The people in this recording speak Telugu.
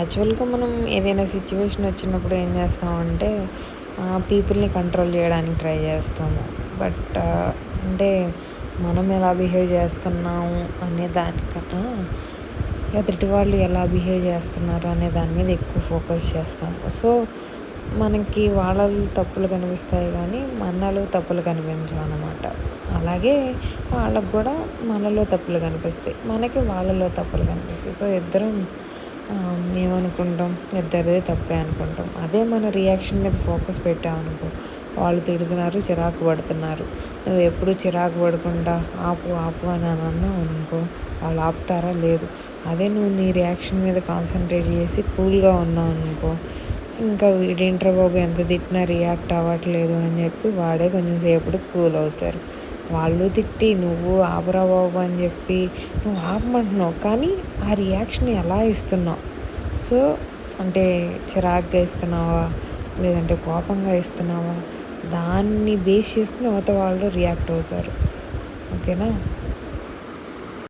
యాక్చువల్‌గా మనం ఏదైనా సిట్యుయేషన్ వచ్చినప్పుడు ఏం చేస్తామంటే పీపుల్‌ని కంట్రోల్ చేయడానికి ట్రై చేస్తాము. బట్ అంటే మనం ఎలా బిహేవ్ చేస్తున్నాము అనే దానికన్నా ఎదుటి వాళ్ళు ఎలా బిహేవ్ చేస్తున్నారు అనే దాని మీద ఎక్కువ ఫోకస్ చేస్తాం. సో, మనకి వాళ్ళలో తప్పులు కనిపిస్తాయి కానీ మనలో తప్పులు కనిపించవనమాట. అలాగే వాళ్ళకి కూడా మనలో తప్పులు కనిపిస్తాయి. మనకి వాళ్ళలో తప్పులు కనిపిస్తాయి. సో, ఇద్దరం ఏమనుకుంటాం, ఇద్దరిదే తప్పే అనుకుంటాం. అదే మన రియాక్షన్ మీద ఫోకస్ పెట్టామనుకో, వాళ్ళు తిడుతున్నారు, చిరాకు పడుతున్నారు. నువ్వు ఎప్పుడు చిరాకు పడకుండా ఆపు ఆపు అని అన్నావు అనుకో, వాళ్ళు ఆపుతారా? లేదు. అదే నువ్వు నీ రియాక్షన్ మీద కాన్సన్ట్రేట్ చేసి కూల్గా ఉన్నావు అనుకో, ఇంకా వీడేంట్రా బాబు ఎంత తిట్టినా రియాక్ట్ అవ్వట్లేదు అని చెప్పి వాడే కొంచెం సేపటికి కూల్ అవుతారు. వాళ్ళు తిట్టి నువ్వు ఆపరా బాబు అని చెప్పి నువ్వు ఆపమంటున్నావు, కానీ ఆ రియాక్షన్ ఎలా ఇస్తున్నావు? సో, అంటే చిరాకుగా ఇస్తున్నావా? లేదంటే కోపంగా ఇస్తున్నావా? దాన్ని బేస్ చేసుకుని అవతల వాళ్ళు రియాక్ట్ అవుతారు. ఓకేనా?